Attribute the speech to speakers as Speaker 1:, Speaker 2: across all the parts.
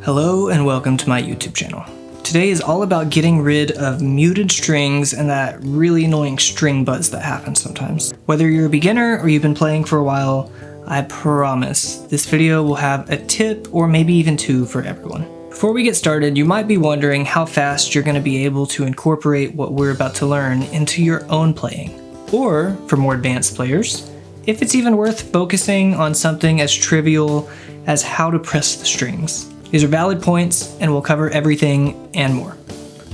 Speaker 1: Hello and welcome to my YouTube channel. Today is all about getting rid of muted strings and that really annoying string buzz that happens sometimes. Whether you're a beginner or you've been playing for a while, I promise this video will have a tip or maybe even two for everyone. Before we get started, you might be wondering how fast you're going to be able to incorporate what we're about to learn into your own playing. Or, for more advanced players, if it's even worth focusing on something as trivial as how to press the strings. These are valid points and we'll cover everything and more.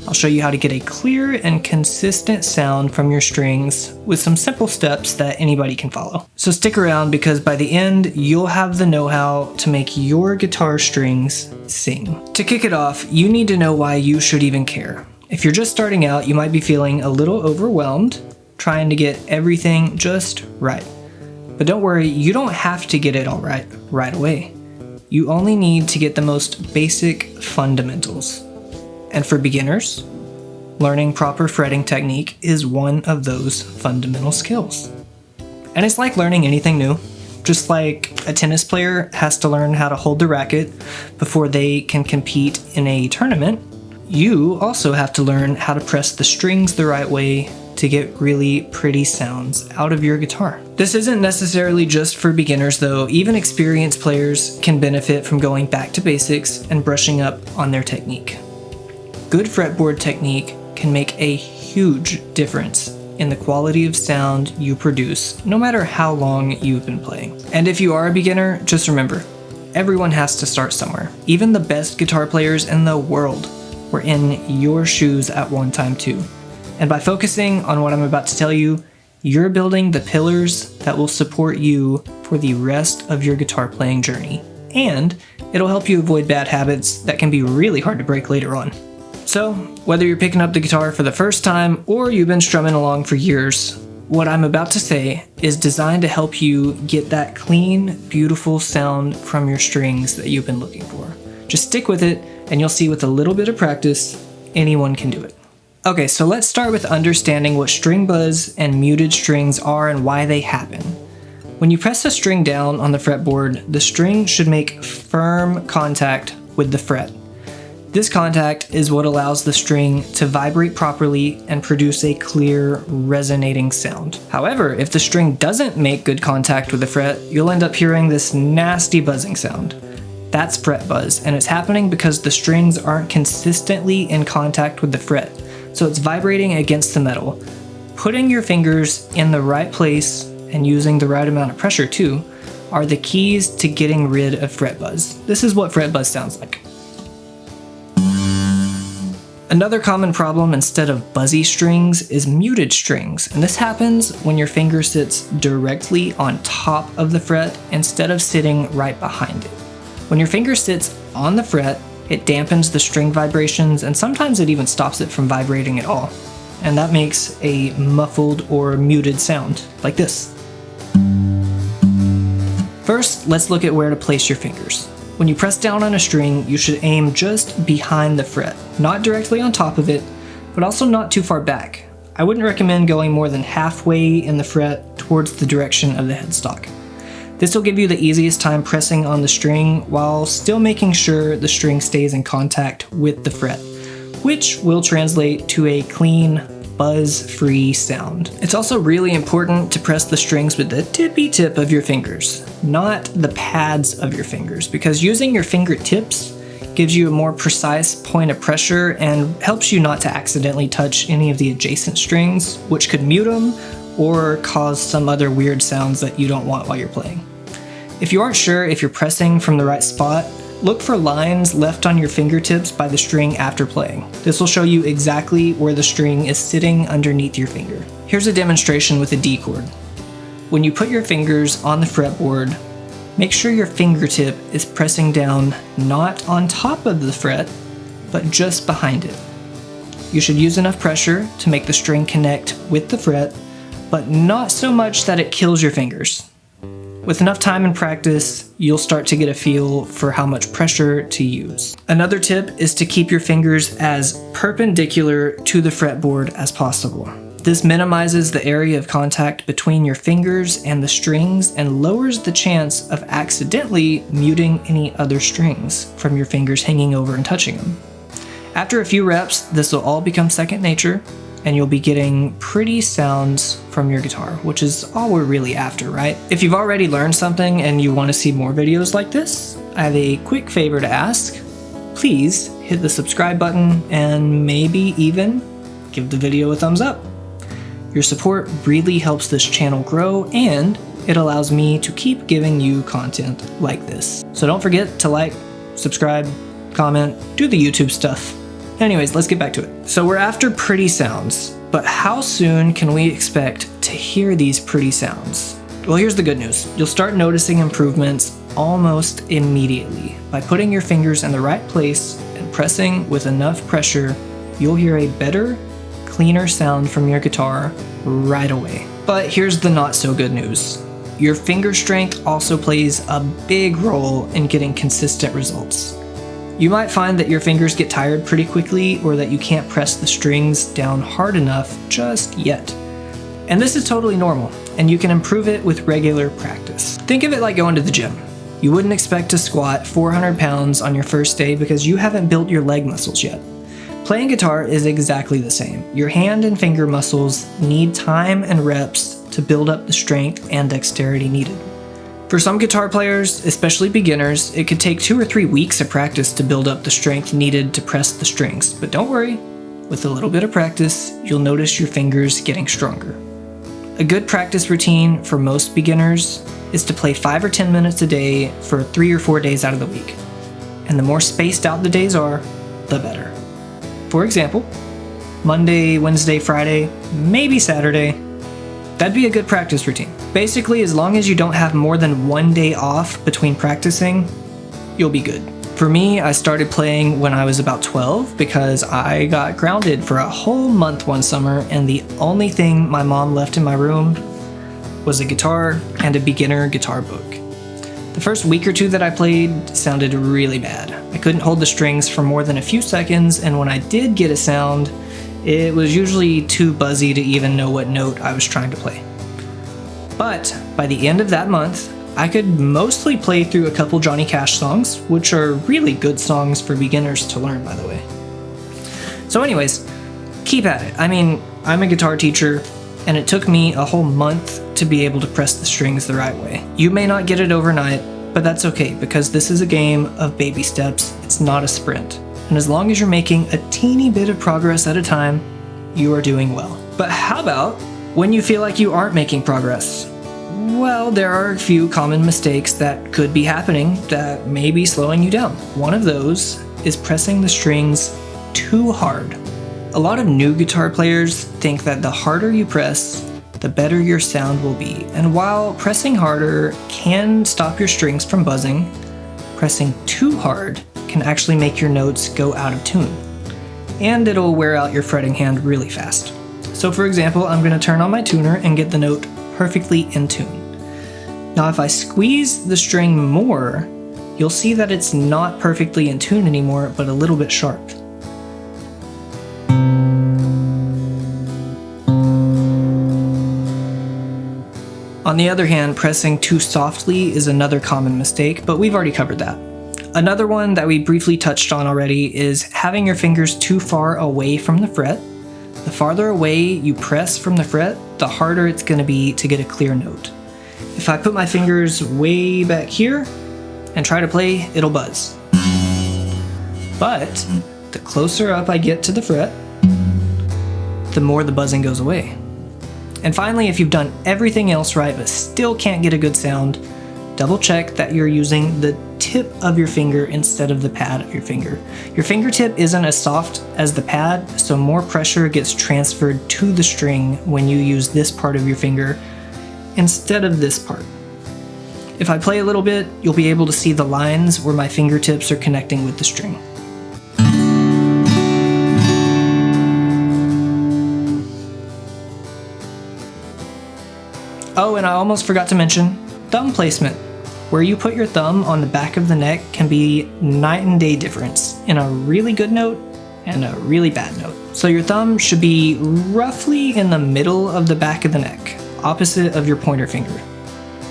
Speaker 1: I'll show you how to get a clear and consistent sound from your strings with some simple steps that anybody can follow. So stick around because by the end, you'll have the know-how to make your guitar strings sing. To kick it off, you need to know why you should even care. If you're just starting out, you might be feeling a little overwhelmed, trying to get everything just right. But don't worry, you don't have to get it all right away. You only need to get the most basic fundamentals. And for beginners, learning proper fretting technique is one of those fundamental skills. And it's like learning anything new. Just like a tennis player has to learn how to hold the racket before they can compete in a tournament, you also have to learn how to press the strings the right way to get really pretty sounds out of your guitar. This isn't necessarily just for beginners though. Even experienced players can benefit from going back to basics and brushing up on their technique. Good fretboard technique can make a huge difference in the quality of sound you produce, no matter how long you've been playing. And if you are a beginner, just remember, everyone has to start somewhere. Even the best guitar players in the world were in your shoes at one time too. And by focusing on what I'm about to tell you, you're building the pillars that will support you for the rest of your guitar playing journey. And it'll help you avoid bad habits that can be really hard to break later on. So, whether you're picking up the guitar for the first time or you've been strumming along for years, what I'm about to say is designed to help you get that clean, beautiful sound from your strings that you've been looking for. Just stick with it and you'll see with a little bit of practice, anyone can do it. Okay, so let's start with understanding what string buzz and muted strings are and why they happen. When you press a string down on the fretboard, the string should make firm contact with the fret. This contact is what allows the string to vibrate properly and produce a clear, resonating sound. However, if the string doesn't make good contact with the fret, you'll end up hearing this nasty buzzing sound. That's fret buzz, and it's happening because the strings aren't consistently in contact with the fret. So it's vibrating against the metal. Putting your fingers in the right place and using the right amount of pressure too are the keys to getting rid of fret buzz. This is what fret buzz sounds like. Another common problem instead of buzzy strings is muted strings, and this happens when your finger sits directly on top of the fret instead of sitting right behind it. When your finger sits on the fret, it dampens the string vibrations and sometimes it even stops it from vibrating at all. And that makes a muffled or muted sound, like this. First, let's look at where to place your fingers. When you press down on a string, you should aim just behind the fret, not directly on top of it, but also not too far back. I wouldn't recommend going more than halfway in the fret towards the direction of the headstock. This will give you the easiest time pressing on the string while still making sure the string stays in contact with the fret, which will translate to a clean, buzz-free sound. It's also really important to press the strings with the tippy tip of your fingers, not the pads of your fingers, because using your fingertips gives you a more precise point of pressure and helps you not to accidentally touch any of the adjacent strings, which could mute them or cause some other weird sounds that you don't want while you're playing. If you aren't sure if you're pressing from the right spot, look for lines left on your fingertips by the string after playing. This will show you exactly where the string is sitting underneath your finger. Here's a demonstration with a D chord. When you put your fingers on the fretboard, make sure your fingertip is pressing down not on top of the fret, but just behind it. You should use enough pressure to make the string connect with the fret, but not so much that it kills your fingers. With enough time and practice, you'll start to get a feel for how much pressure to use. Another tip is to keep your fingers as perpendicular to the fretboard as possible. This minimizes the area of contact between your fingers and the strings and lowers the chance of accidentally muting any other strings from your fingers hanging over and touching them. After a few reps, this will all become second nature, and you'll be getting pretty sounds from your guitar, which is all we're really after, right? If you've already learned something and you want to see more videos like this, I have a quick favor to ask. Please hit the subscribe button and maybe even give the video a thumbs up. Your support really helps this channel grow, and it allows me to keep giving you content like this. So don't forget to like, subscribe, comment, do the YouTube stuff. Anyways, let's get back to it. So we're after pretty sounds, but how soon can we expect to hear these pretty sounds? Well, here's the good news. You'll start noticing improvements almost immediately. By putting your fingers in the right place and pressing with enough pressure, you'll hear a better, cleaner sound from your guitar right away. But here's the not so good news. Your finger strength also plays a big role in getting consistent results. You might find that your fingers get tired pretty quickly, or that you can't press the strings down hard enough just yet. And this is totally normal, and you can improve it with regular practice. Think of it like going to the gym. You wouldn't expect to squat 400 pounds on your first day because you haven't built your leg muscles yet. Playing guitar is exactly the same. Your hand and finger muscles need time and reps to build up the strength and dexterity needed. For some guitar players, especially beginners, it could take 2 or 3 weeks of practice to build up the strength needed to press the strings. But don't worry, with a little bit of practice, you'll notice your fingers getting stronger. A good practice routine for most beginners is to play 5 or 10 minutes a day for 3 or 4 days out of the week. And the more spaced out the days are, the better. For example, Monday, Wednesday, Friday, maybe Saturday. That'd be a good practice routine. Basically, as long as you don't have more than 1 day off between practicing, you'll be good. For me, I started playing when I was about 12 because I got grounded for a whole month one summer, and the only thing my mom left in my room was a guitar and a beginner guitar book. The first week or two that I played sounded really bad. I couldn't hold the strings for more than a few seconds, and when I did get a sound, it was usually too buzzy to even know what note I was trying to play. But by the end of that month, I could mostly play through a couple Johnny Cash songs, which are really good songs for beginners to learn, by the way. So anyways, keep at it. I mean, I'm a guitar teacher, and it took me a whole month to be able to press the strings the right way. You may not get it overnight, but that's okay, because this is a game of baby steps. It's not a sprint. And as long as you're making a teeny bit of progress at a time, you are doing well. But how about when you feel like you aren't making progress? Well, there are a few common mistakes that could be happening that may be slowing you down. One of those is pressing the strings too hard. A lot of new guitar players think that the harder you press, the better your sound will be. And while pressing harder can stop your strings from buzzing, pressing too hard can actually make your notes go out of tune. And it'll wear out your fretting hand really fast. So for example, I'm going to turn on my tuner and get the note perfectly in tune. Now if I squeeze the string more, you'll see that it's not perfectly in tune anymore, but a little bit sharp. On the other hand, pressing too softly is another common mistake, but we've already covered that. Another one that we briefly touched on already is having your fingers too far away from the fret. The farther away you press from the fret, the harder it's going to be to get a clear note. If I put my fingers way back here and try to play, it'll buzz. But the closer up I get to the fret, the more the buzzing goes away. And finally, if you've done everything else right but still can't get a good sound, double check that you're using the tip of your finger instead of the pad of your finger. Your fingertip isn't as soft as the pad, so more pressure gets transferred to the string when you use this part of your finger instead of this part. If I play a little bit, you'll be able to see the lines where my fingertips are connecting with the string. Oh, and I almost forgot to mention thumb placement. Where you put your thumb on the back of the neck can be night and day difference in a really good note and a really bad note. So your thumb should be roughly in the middle of the back of the neck, opposite of your pointer finger.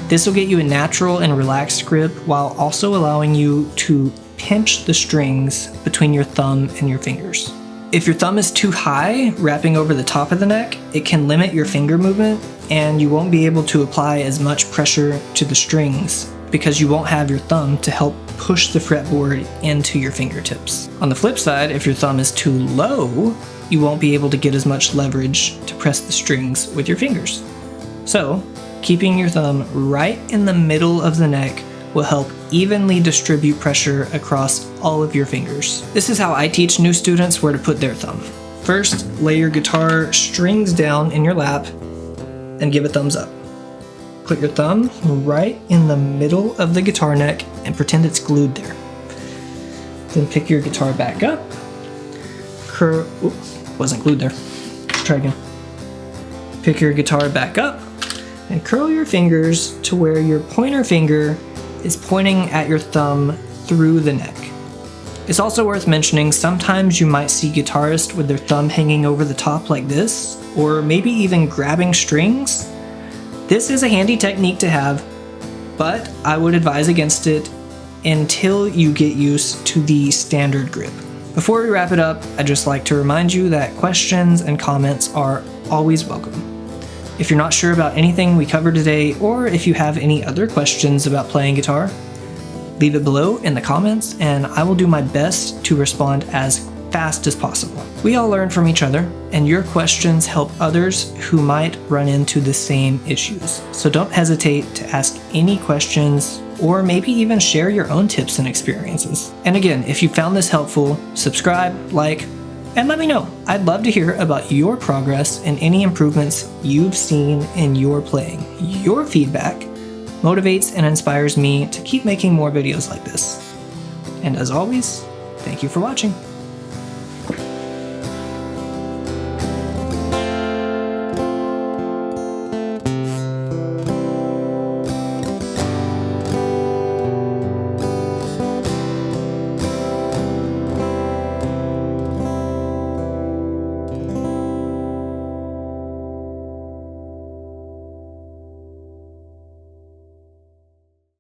Speaker 1: This will get you a natural and relaxed grip while also allowing you to pinch the strings between your thumb and your fingers. If your thumb is too high, wrapping over the top of the neck, it can limit your finger movement and you won't be able to apply as much pressure to the strings because you won't have your thumb to help push the fretboard into your fingertips. On the flip side, if your thumb is too low, you won't be able to get as much leverage to press the strings with your fingers. So, keeping your thumb right in the middle of the neck will help evenly distribute pressure across all of your fingers. This is how I teach new students where to put their thumb. First, lay your guitar strings down in your lap and give a thumbs up. Put your thumb right in the middle of the guitar neck and pretend it's glued there. Then pick your guitar back up. Wasn't glued there. Let's try again. Pick your guitar back up and curl your fingers to where your pointer finger is pointing at your thumb through the neck. It's also worth mentioning sometimes you might see guitarists with their thumb hanging over the top like this, or maybe even grabbing strings. This is a handy technique to have, but I would advise against it until you get used to the standard grip. Before we wrap it up, I'd just like to remind you that questions and comments are always welcome. If you're not sure about anything we covered today, or if you have any other questions about playing guitar, leave it below in the comments and I will do my best to respond as fast as possible. We all learn from each other, and your questions help others who might run into the same issues. So don't hesitate to ask any questions, or maybe even share your own tips and experiences. And again, if you found this helpful, subscribe, like, and let me know. I'd love to hear about your progress and any improvements you've seen in your playing. Your feedback motivates and inspires me to keep making more videos like this. And as always, thank you for watching.